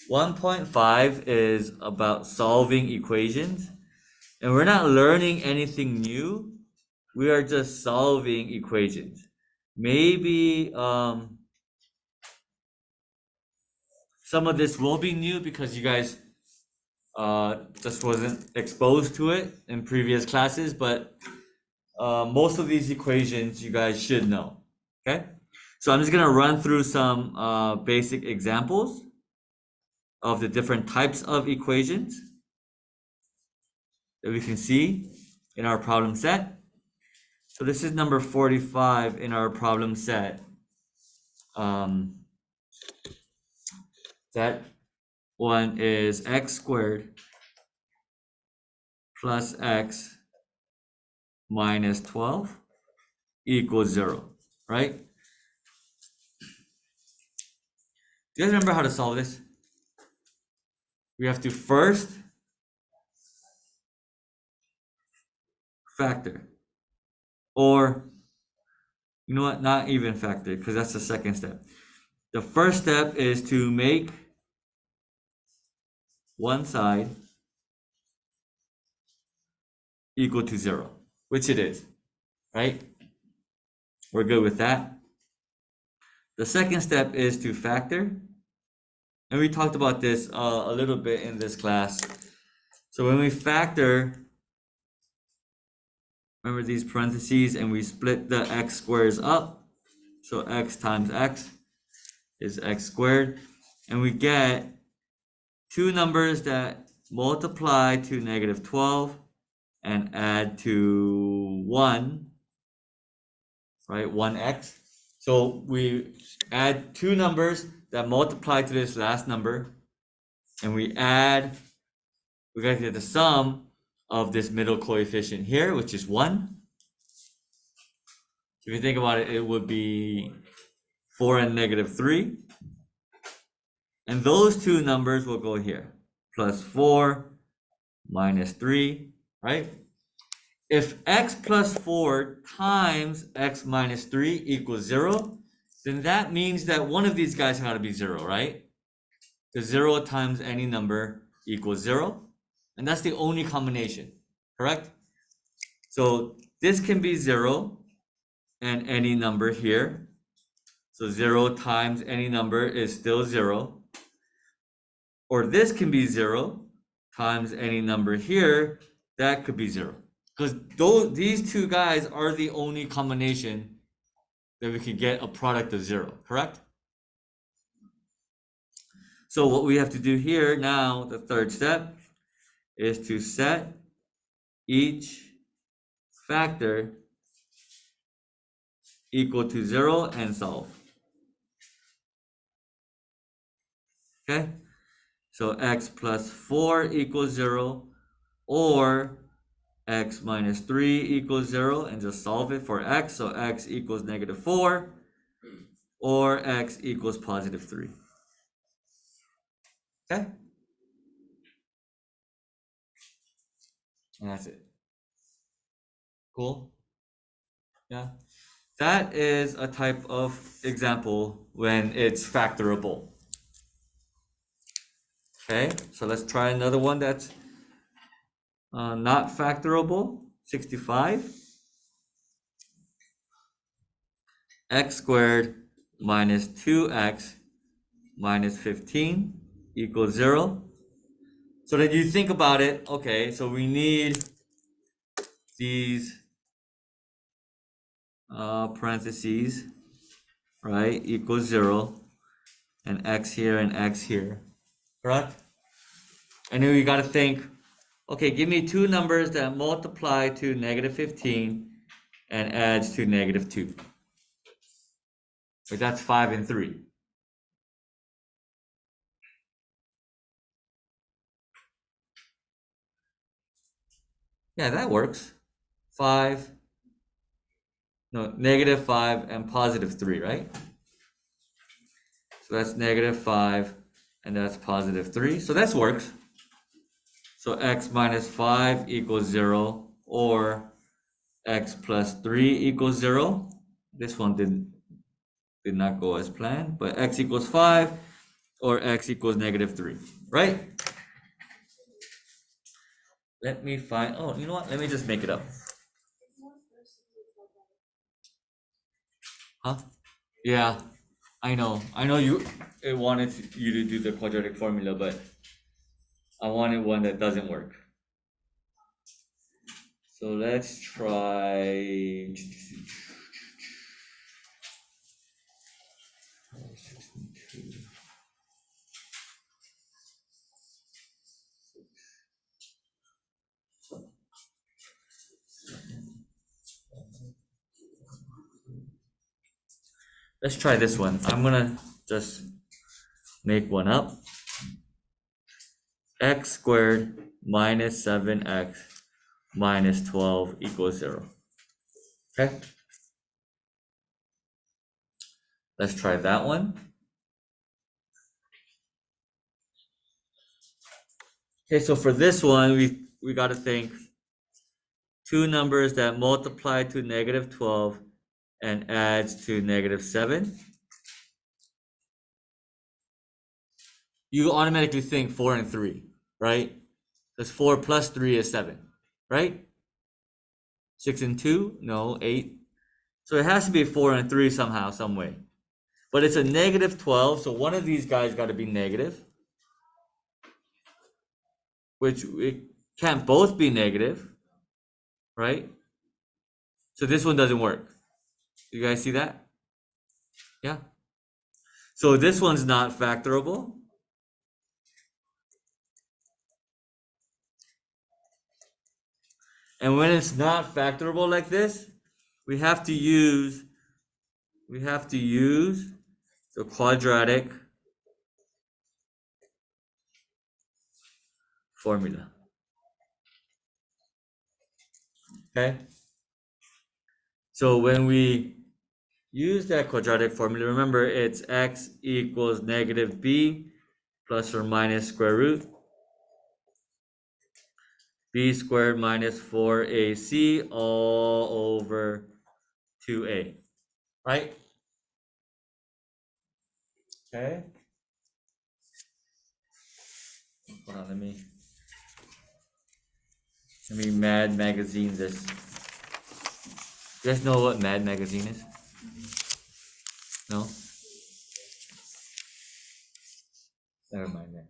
1.5 is about solving equations, and we're not learning anything new. We are just solving equations. Maybe some of this will be new because you guys just wasn't exposed to it in previous classes, but most of these equations you guys should know. Okay, so I'm just gonna run through some basic examples of the different types of equations that we can see in our problem set. So this is number 45 in our problem set. That one is x squared plus x minus 12 equals 0, right? Do you guys remember how to solve this? We have to first factor, or you know what, not even factor, because that's the second step. The first step is to make one side equal to 0, which it is, right? We're good with that. The second step is to factor, and we talked about this a little bit in this class. So when we factor, remember these parentheses, and we split the x squares up, so x times x is x squared, and we get two numbers that multiply to negative 12 and add to 1, right? 1x. So we add two numbers that multiply to this last number, and we gotta get the sum of this middle coefficient here, which is 1. If you think about it, it would be 4 and negative 3. And those two numbers will go here, plus 4 minus 3, right? If x plus 4 times x minus 3 equals 0, then that means that one of these guys had to be 0, right? Because 0 times any number equals 0. And that's the only combination, correct? So this can be 0 and any number here. So 0 times any number is still 0. Or this can be 0 times any number here. That could be 0. Because these two guys are the only combination that we can get a product of 0, correct? So what we have to do here now, the third step, is to set each factor equal to 0 and solve. Okay? So x plus 4 equals 0, or x minus 3 equals 0, and just solve it for x. So x equals negative 4, or x equals positive 3. Okay? And that's it. Cool? Yeah. That is a type of example when it's factorable. Okay, so let's try another one that's not factorable. 65. X squared minus 2x minus 15 equals 0. So then you think about it, okay, so we need these parentheses, right, equals 0, and x here and x here, correct? And then we got to think, okay, give me two numbers that multiply to negative 15 and adds to negative 2. Like that's 5 and 3. Yeah, that works. 5, no, negative 5 and positive 3, right? So that's negative 5 and that's positive 3. So that works. So x minus 5 equals 0, or x plus 3 equals 0. This one did not go as planned, but x equals 5, or x equals -3, right? Let me find, oh, you know what? Let me just make it up. Huh? Yeah, I know. I know you it wanted you to do the quadratic formula, but I wanted one that doesn't work. So let's try 62. Let's try this one. I'm gonna just make one up. X squared minus 7x minus 12 equals 0. Okay, let's try that one. Okay, so for this one, we got to think two numbers that multiply to -12 and adds to -7. You automatically think 4 and 3, right? Because 4 plus 3 is 7, right? 6 and 2, no, 8. So it has to be 4 and 3 somehow, some way. But it's a -12, so one of these guys got to be negative, which it can't both be negative, right? So this one doesn't work. You guys see that? Yeah. So this one's not factorable. And when it's not factorable like this, we have to use the quadratic formula. Okay? So when we use that quadratic formula, remember it's x equals -b plus or minus square root b squared minus 4ac all over 2a, right? Okay. Hold on, let me Mad Magazine this. You guys know what Mad Magazine is? No? Never mind that.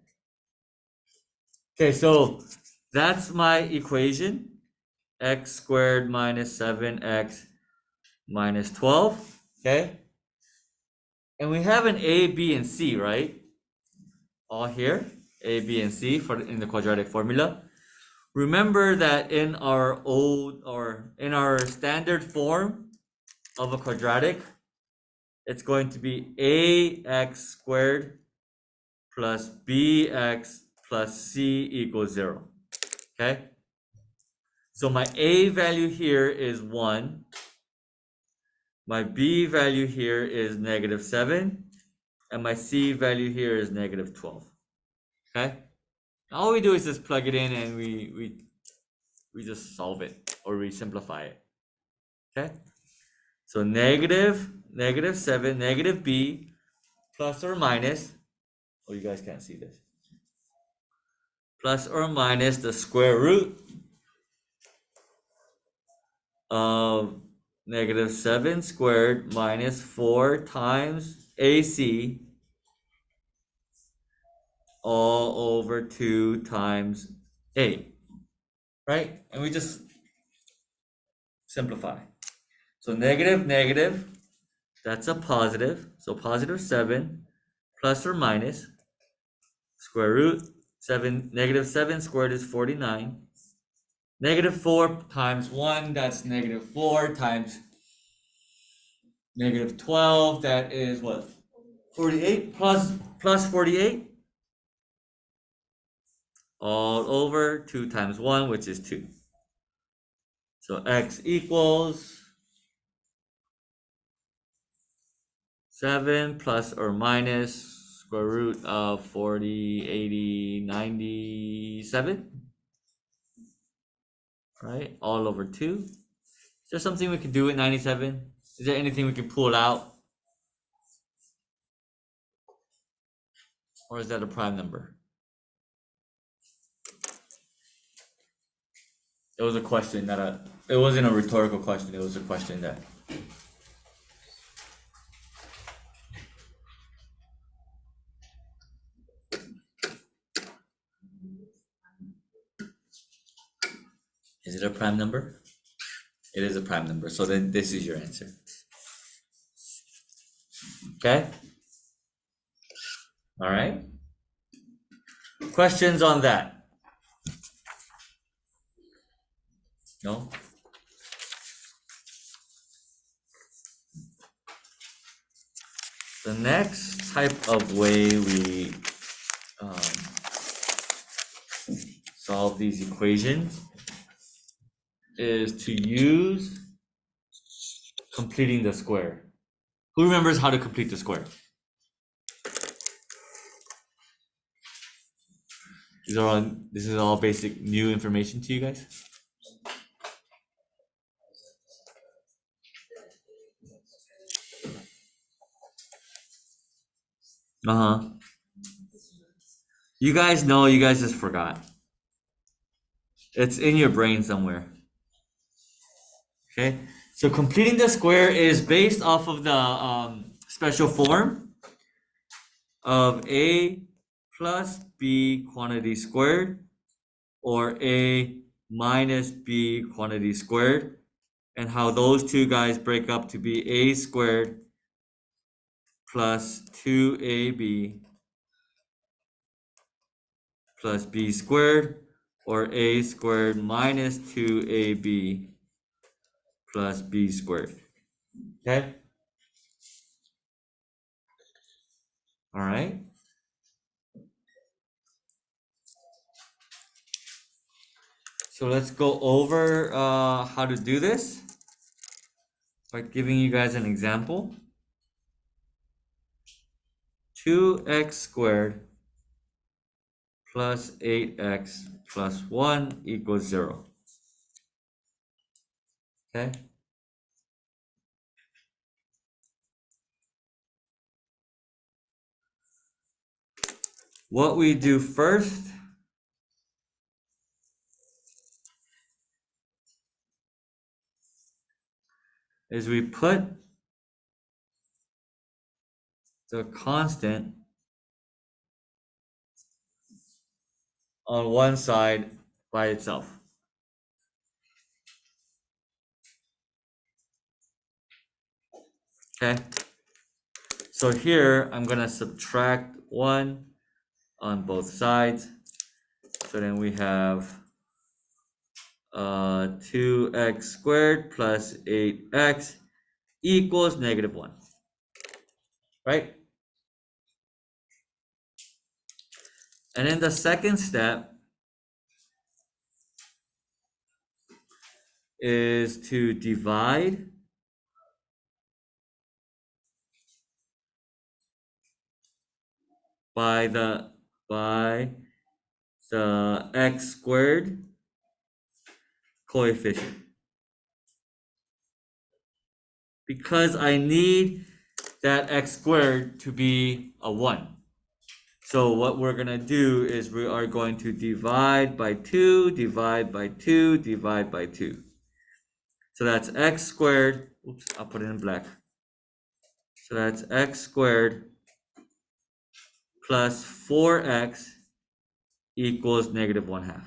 Okay, so that's my equation. X squared minus 7x minus 12. Okay? And we have an A, B, and C, right? All here. A, B, and C in the quadratic formula. Remember that in our standard form of a quadratic, it's going to be ax squared plus bx plus c equals 0. Okay? So my a value here is 1. My b value here is -7. And my c value here is -12. Okay? All we do is just plug it in and we just solve it or we simplify it. Okay? So -7, -b, plus or minus, oh, you guys can't see this, plus or minus the square root of -7 squared minus 4 times AC all over 2 times A, right? And we just simplify. So negative, that's a positive. So +7 plus or minus square root 7, -7 squared is 49. -4 times 1, that's -4 times -12, that is what? 48 plus 48 all over 2 times 1, which is 2. So x equals 7 plus or minus square root of 40, 80, 97, right? All over 2. Is there something we can do with 97? Is there anything we can pull out? Or is that a prime number? It was a question, it wasn't a rhetorical question, it was a question that. Is it a prime number? It is a prime number, so then this is your answer. Okay? All right. Questions on that? No? The next type of way we solve these equations is to use completing the square. Who remembers how to complete the square? This is all basic new information to you guys? Uh-huh. You guys know, you guys just forgot. It's in your brain somewhere. Okay? So completing the square is based off of the special form of A plus B quantity squared, or A minus B quantity squared, and how those two guys break up to be A squared plus 2AB plus B squared, or A squared minus 2AB plus B squared. Okay? All right. So let's go over how to do this by giving you guys an example. 2x squared plus 8x plus 1 equals 0. Okay? What we do first is we put the constant on one side by itself. Okay? So here I'm gonna subtract 1 on both sides. So then we have 2x squared plus 8x equals negative 1. Right? And then the second step is to divide by the x squared coefficient, because I need that x squared to be a 1. So what we're gonna do is we are going to divide by 2, divide by 2, divide by 2. So that's x squared, oops, I'll put it in black. So that's x squared plus 4x equals negative 1/2.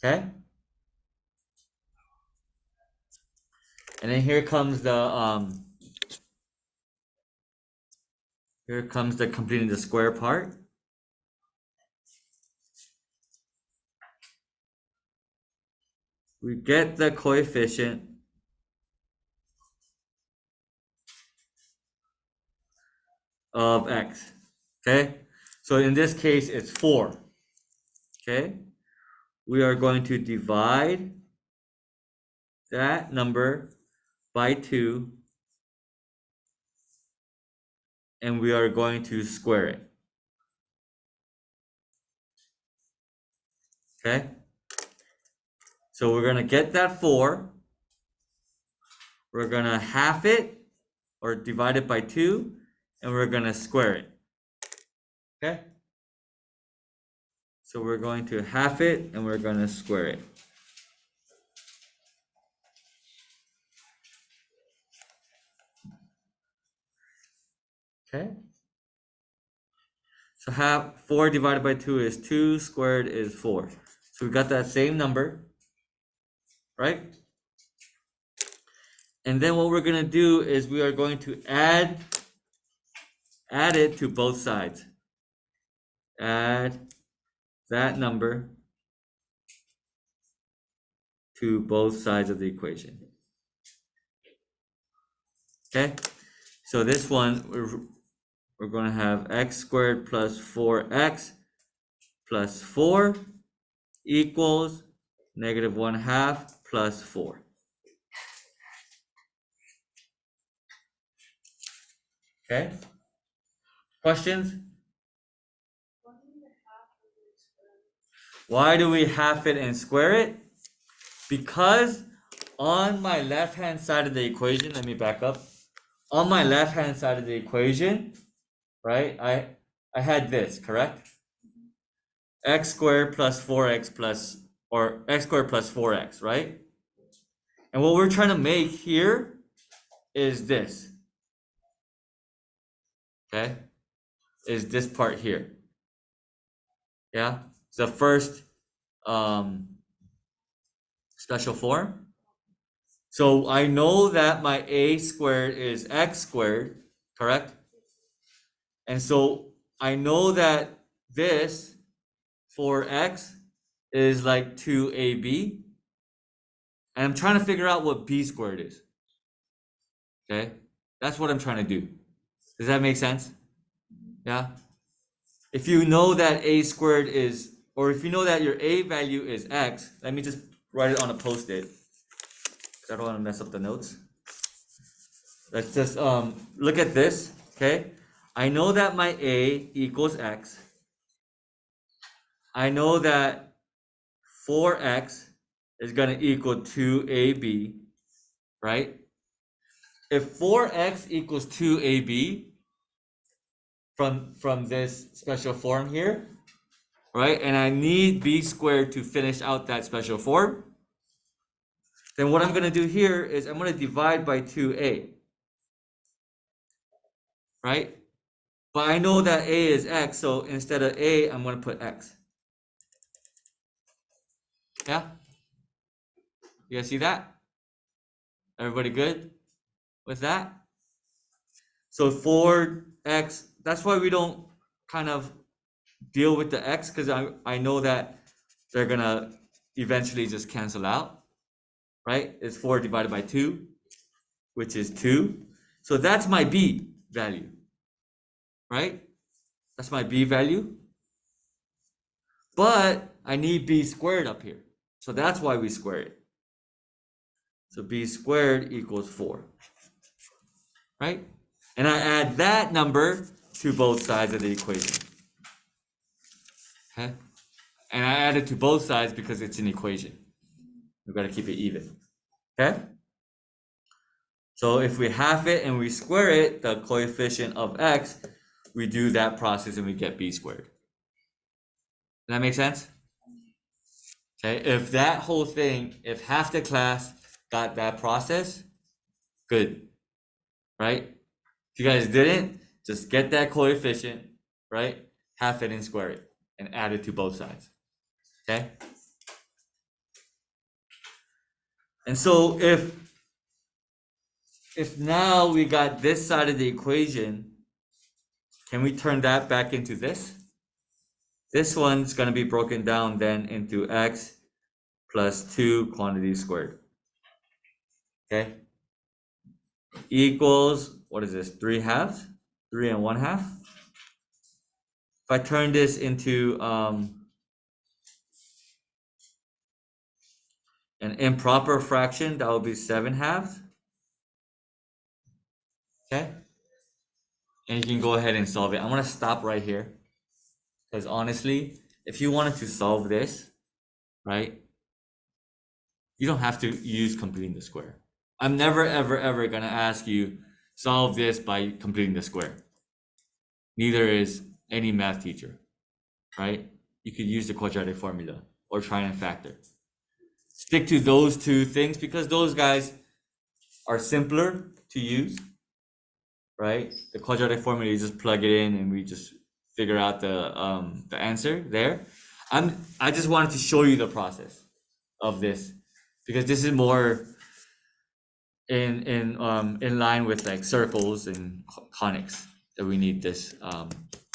Okay? And then here comes the completing the square part. We get the coefficient of x. Okay? So in this case it's 4. Okay? We are going to divide that number by 2, and we are going to square it. Okay? So we're going to get that 4. We're going to half it or divide it by 2, and we're going to square it. Okay? So we're going to half it and we're going to square it. Okay? So half 4 divided by 2 is 2, squared is 4. So we got that same number, right? And then what we're going to do is we are going to add it to both sides. Add that number to both sides of the equation. Okay? So this one, we're going to have x squared plus 4x plus 4 equals negative 1/2 plus 4. Okay? Questions? Why do we half it and square it? Because on my left hand side of the equation, let me back up. On my left hand side of the equation, right, I had this, correct? X squared plus 4x plus, or x squared plus 4x, right? And what we're trying to make here is this. Okay? Is this part here. Yeah? It's the first special form. So I know that my a squared is x squared, correct? And so I know that this 4x is like 2ab. And I'm trying to figure out what b squared is. Okay? That's what I'm trying to do. Does that make sense? Yeah? If you know that a squared is, or if you know that your a value is x, let me just write it on a post-it. I don't want to mess up the notes. Let's just look at this, okay? I know that my a equals x. I know that 4x is going to equal 2ab, right? If 4x equals 2ab from this special form here, right? And I need b squared to finish out that special form, then what I'm going to do here is I'm going to divide by 2a, right? But I know that a is x, so instead of a, I'm going to put x. Yeah? You guys see that? Everybody good with that? So 4x, that's why we don't kind of deal with the x, because I know that they're going to eventually just cancel out, right? It's 4 divided by 2, which is 2. So that's my b value, right? That's my b value. But I need b squared up here. So that's why we square it. So b squared equals 4, right? And I add that number to both sides of the equation. Okay? And I add it to both sides because it's an equation. We've got to keep it even. Okay? So if we half it and we square it, the coefficient of x, we do that process and we get b squared. Does that make sense? Okay, if that whole thing, if half the class got that process, good, right? If you guys didn't, just get that coefficient, right? Half it and square it and add it to both sides, okay? And so if now we got this side of the equation, can we turn that back into this? This one's going to be broken down then into x plus 2 quantity squared. Okay? Equals, what is this, 3 halves? 3 and 1/2? If I turn this into an improper fraction, that would be 7 halves. Okay? And you can go ahead and solve it. I'm going to stop right here. Because honestly, if you wanted to solve this, right, you don't have to use completing the square. I'm never, ever, ever going to ask you solve this by completing the square. Neither is any math teacher, right? You could use the quadratic formula or try and factor. Stick to those two things because those guys are simpler to use, right? The quadratic formula, you just plug it in and we just figure out the answer there. I just wanted to show you the process of this because this is more in line with like circles and conics that we need this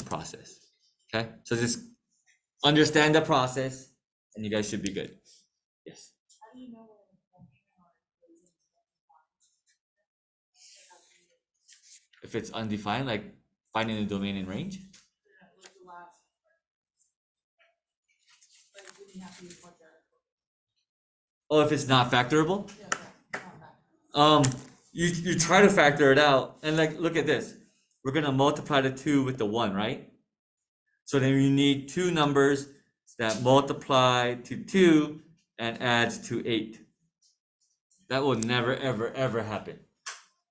process. Okay, so just understand the process and you guys should be good. Yes. If it's undefined, like finding the domain and range. Oh, if it's not factorable? Um, you try to factor it out, and like look at this. We're gonna multiply the 2 with the 1, right? So then you need two numbers that multiply to 2 and adds to 8. That will never ever ever happen.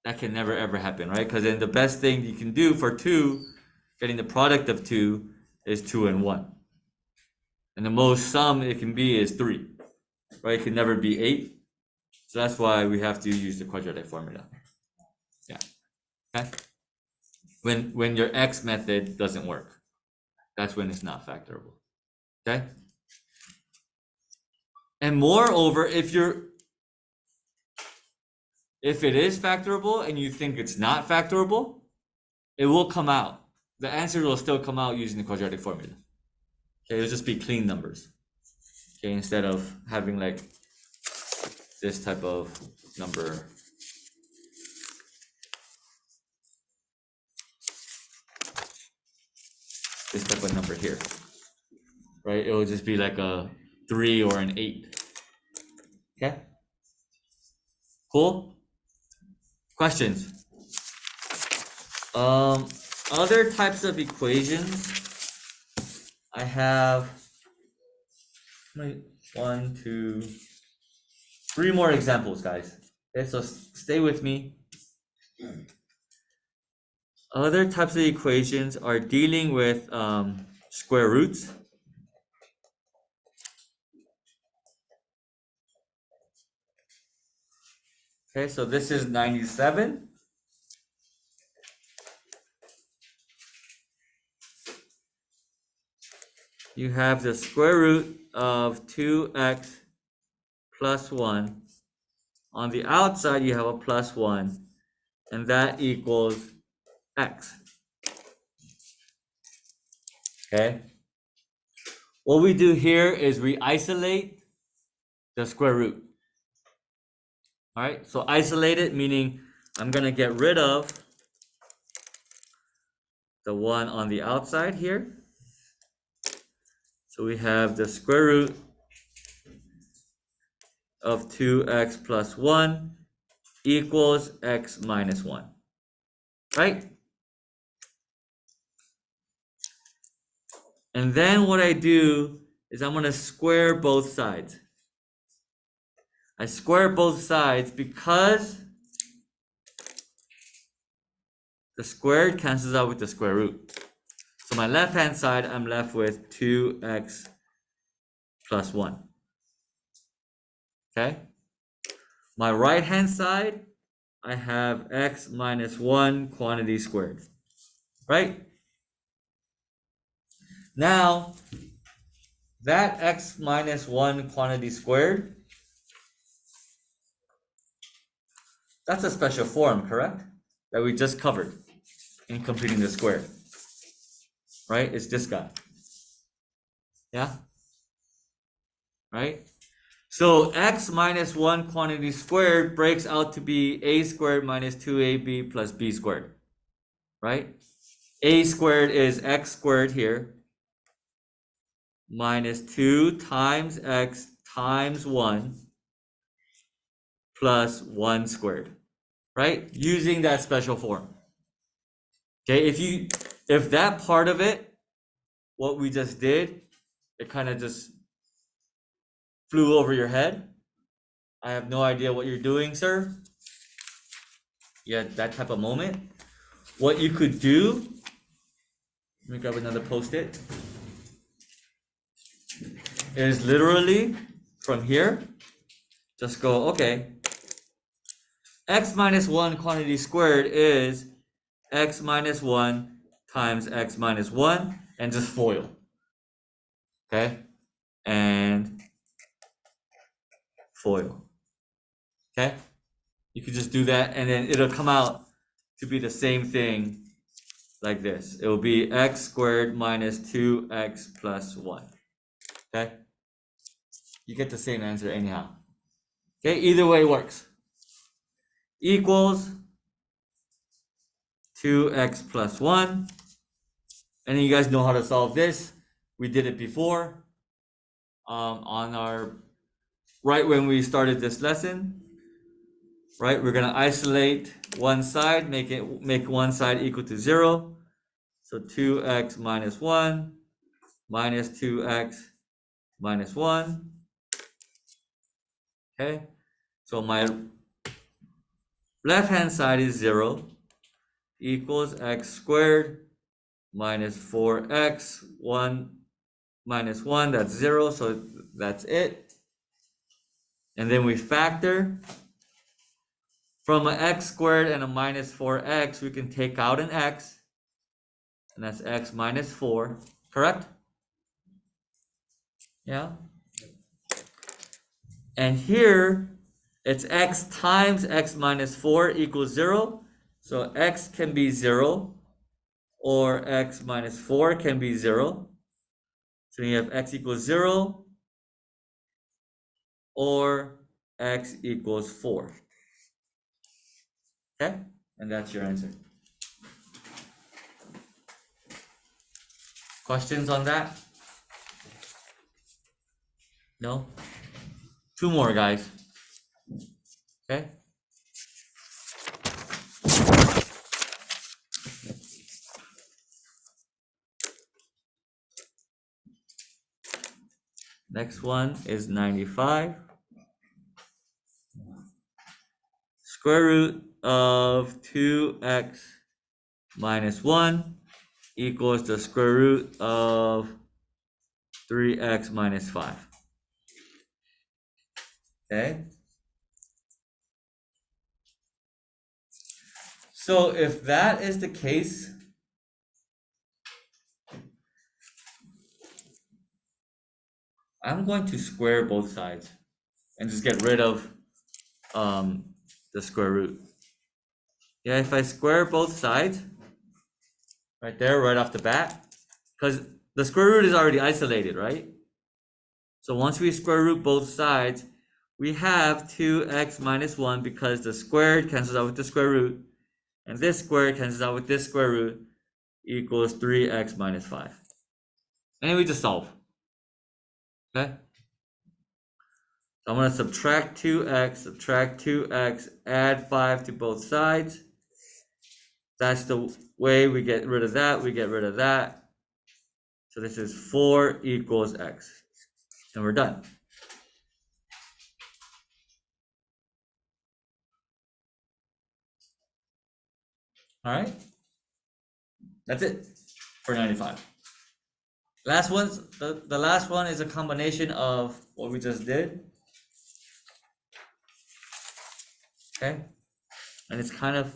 That can never ever happen, right? Because then the best thing you can do for 2, getting the product of 2 is 2 and 1. And the most sum it can be is 3, right? It can never be 8. So that's why we have to use the quadratic formula. Yeah. Okay. When your X method doesn't work, that's when it's not factorable. Okay. And moreover, if it is factorable and you think it's not factorable, it will come out. The answer will still come out using the quadratic formula. Okay, it'll just be clean numbers. Okay, instead of having like this type of number. This type of number here. Right? It will just be like a 3 or an 8. Okay? Cool? Questions? Other types of equations. I have 1, 2, 3 more examples, guys. Okay, so stay with me. Other types of equations are dealing with square roots. Okay, so this is 97. You have the square root of 2x plus 1. On the outside, you have a plus 1, and that equals x. Okay? What we do here is we isolate the square root. All right, so isolate it, meaning I'm going to get rid of the 1 on the outside here. So we have the square root of 2x plus 1 equals x minus 1. Right? And then what I do is I'm going to square both sides. I square both sides because the squared cancels out with the square root. So my left-hand side, I'm left with 2x plus 1. Okay? My right-hand side, I have x minus 1 quantity squared. Right? Now, that x minus 1 quantity squared, that's a special form, correct? That we just covered in completing the square. Right? It's this guy. Yeah? Right? So x minus 1 quantity squared breaks out to be a squared minus 2ab plus b squared. Right? A squared is x squared here minus 2 times x times 1 plus 1 squared. Right? Using that special form. Okay, if that part of it, what we just did, it kind of just flew over your head. I have no idea what you're doing, sir. Yeah, that type of moment. What you could do Let me grab another post-it. It is literally from here, just go, okay, x minus 1 quantity squared is x minus 1 times x minus 1, and just FOIL. Okay? And FOIL. Okay? You could just do that, and then it'll come out to be the same thing like this. It will be x squared minus 2x plus 1. Okay? You get the same answer anyhow. Okay? Either way works. Equals 2x plus 1. And you guys know how to solve this. We did it before on our right when we started this lesson. Right, we're gonna isolate one side, make one side equal to 0. So 2x minus 1 minus 2x minus 1. Okay, so my left hand side is 0 equals x squared minus 4x 1 minus 1, that's 0, so that's it. And then we factor. From an x squared and a minus 4x, we can take out an x, and that's x minus 4, correct? Yeah. And here, it's x times x minus 4 equals 0. So x can be 0, or x minus 4 can be 0. So you have x equals 0, or x equals 4. Okay? And that's your answer. Questions on that? No? 2 more, guys. Okay? Next one is 95. Square root of 2x minus 1 equals the square root of 3x minus 5. Okay? So if that is the case, I'm going to square both sides and just get rid of the square root. Yeah, if I square both sides, right there, right off the bat, because the square root is already isolated, right? So once we square root both sides, we have 2x minus 1 because the squared cancels out with the square root, and this squared cancels out with this square root, equals 3x minus 5. And we just solve. Okay? So I'm going to subtract 2x, add 5 to both sides. That's the way we get rid of that. We get rid of that. So this is 4 equals x. And we're done. All right? That's it for 95. Last one's the last one is a combination of what we just did. Okay? And it gets kind of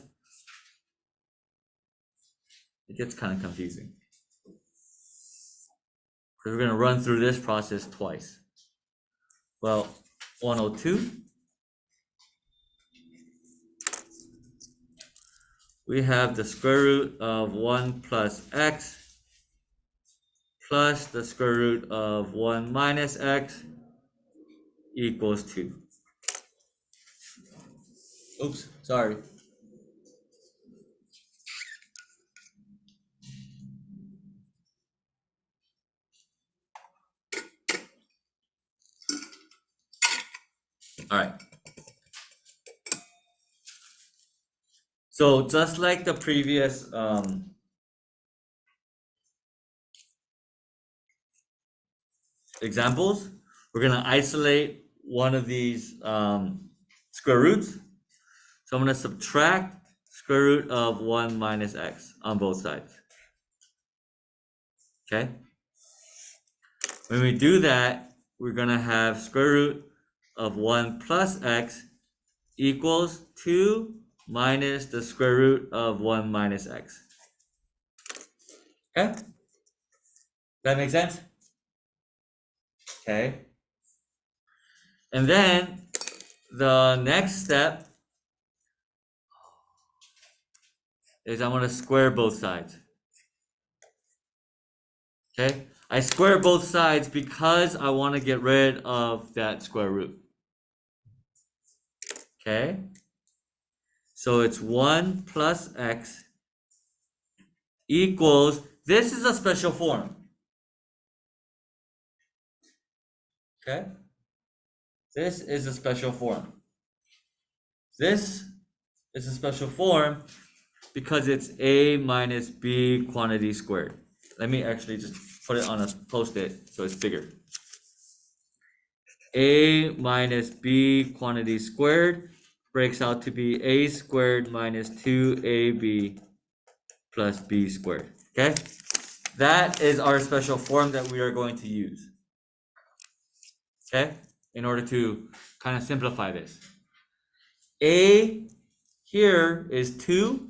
confusing. Because we're going to run through this process twice. Well, 102. We have the square root of 1 plus x plus the square root of 1 minus x equals 2. Oops, sorry. All right. So just like the previous examples, we're going to isolate one of these square roots. So I'm going to subtract square root of 1 minus x on both sides. Okay? When we do that, we're gonna have square root of 1 plus x equals 2 minus the square root of 1 minus x. Okay? That make sense? Okay. And then the next step is I'm gonna square both sides. Okay? I square both sides because I want to get rid of that square root. Okay? So it's 1 plus x equals, this is a special form. Okay? This is a special form. This is a special form because it's a minus b quantity squared. Let me actually just put it on a post-it so it's bigger. A minus b quantity squared breaks out to be a squared minus 2ab plus b squared. Okay? That is our special form that we are going to use. Okay? In order to kind of simplify this. A here is 2.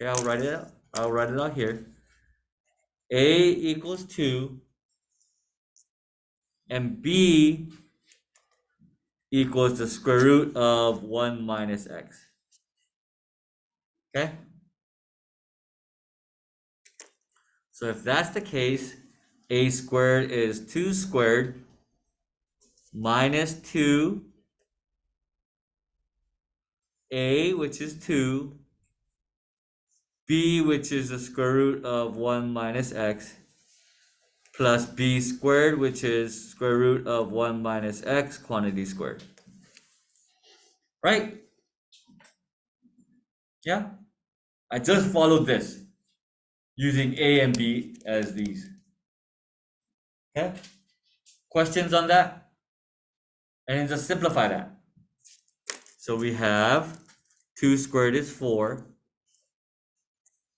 Okay, I'll write it out. I'll write it out here. A equals 2 and b equals the square root of 1 minus x. Okay? So if that's the case, a squared is 2 squared minus 2, a, which is 2, b, which is the square root of 1 minus x, plus b squared, which is square root of 1 minus x quantity squared. Right? Yeah? I just followed this using a and b as these. Okay? Questions on that? And then just simplify that. So we have 2 squared is 4.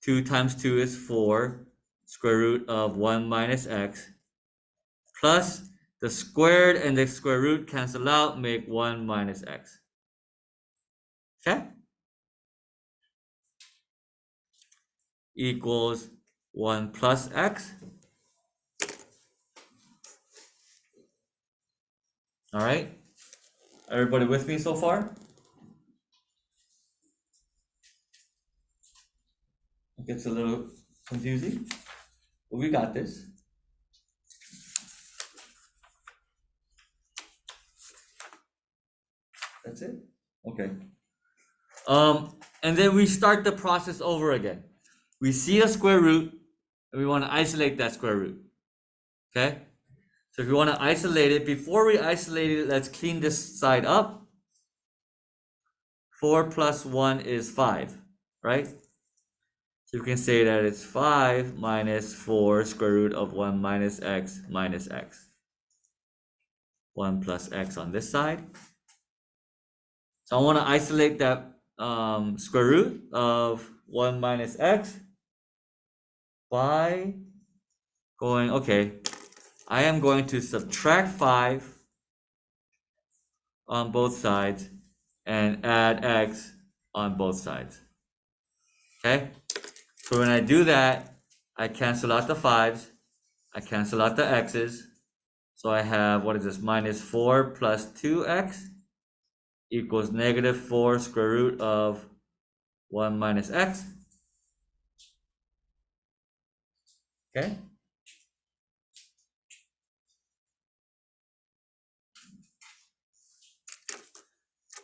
2 times 2 is 4. Square root of 1 minus x. Plus the squared and the square root cancel out, make 1 minus x. Okay? Equals 1 plus x. All right? Everybody with me so far? It gets a little confusing, but we got this. That's it? Okay. And then we start the process over again. We see a square root, and we want to isolate that square root. Okay? So if we want to isolate it, before we isolate it, let's clean this side up. 4 plus 1 is 5, right? So you can say that it's 5 minus 4 square root of 1 minus x minus x. 1 plus x on this side. So I want to isolate that square root of 1 minus x by going, okay, I am going to subtract 5 on both sides and add x on both sides. Okay? So when I do that, I cancel out the 5s, I cancel out the x's. So I have, what is this, minus 4 plus 2x equals negative 4 square root of 1 minus x. Okay?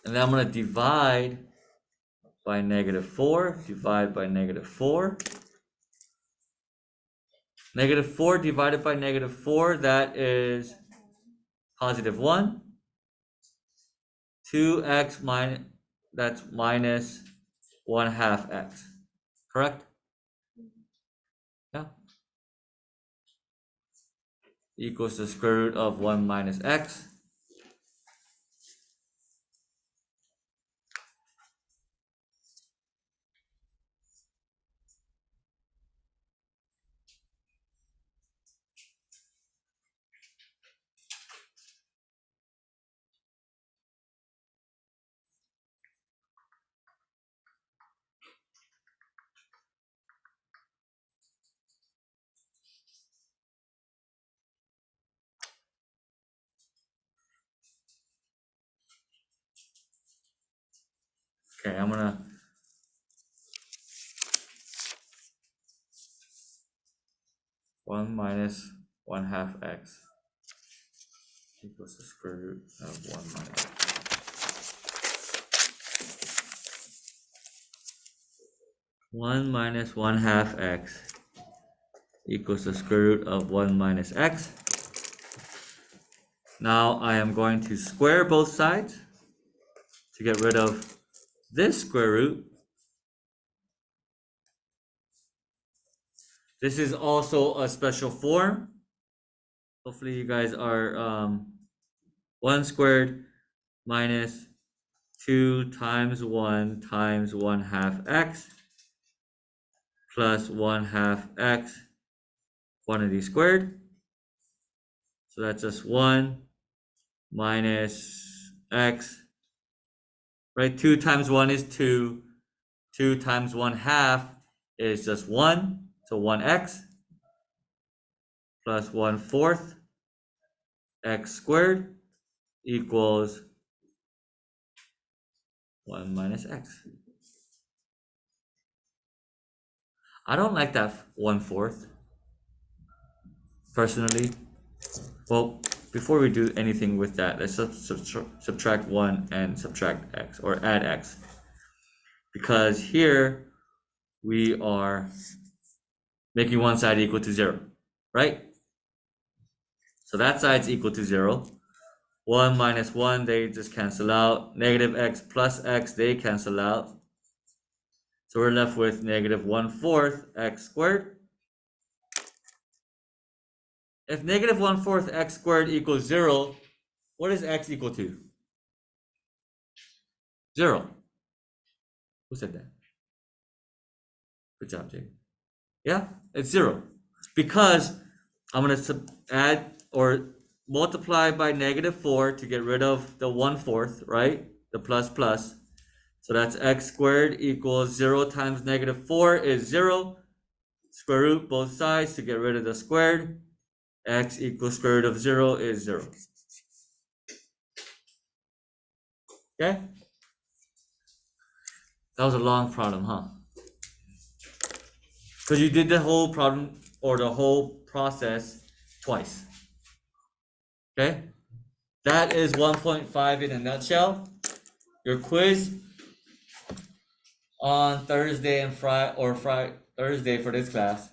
And then I'm going to divide by negative 4, divide by negative 4. Negative 4 divided by negative 4, that is positive 1. 2x minus, that's minus 1/2 x. Correct? Yeah. Equals the square root of 1 minus x. Okay, I'm gonna one minus 1/2 x equals the square root of 1 minus 1 minus 1/2 x equals the square root of 1 minus x. Now I am going to square both sides to get rid of this square root. This is also a special form. Hopefully you guys are 1 squared minus 2 times 1 times 1/2 x plus 1/2 x quantity squared. So that's just 1 minus x, right? 2 times 1 is 2. 2 times 1/2 is just 1. So 1x plus 1/4 x squared equals 1 minus x. I don't like that 1/4 personally. Well, before we do anything with that, let's subtract 1 and subtract x, or add x. Because here we are making one side equal to 0, right? So that side's equal to 0. 1 minus 1, they just cancel out. Negative x plus x, they cancel out. So we're left with negative 1/4 x squared. If negative 1/4 x squared equals 0, what is x equal to? 0. Who said that? Good job, Jake. Yeah, it's 0. Because I'm going to add or multiply by negative 4 to get rid of the 1/4, right? The plus plus. So that's x squared equals 0 times negative 4 is 0. Square root both sides to get rid of the squared. X equals square root of 0 is 0. Okay? That was a long problem, huh? Because you did the whole problem or the whole process twice. Okay? That is 1.5 in a nutshell. Your quiz on Thursday and Thursday for this class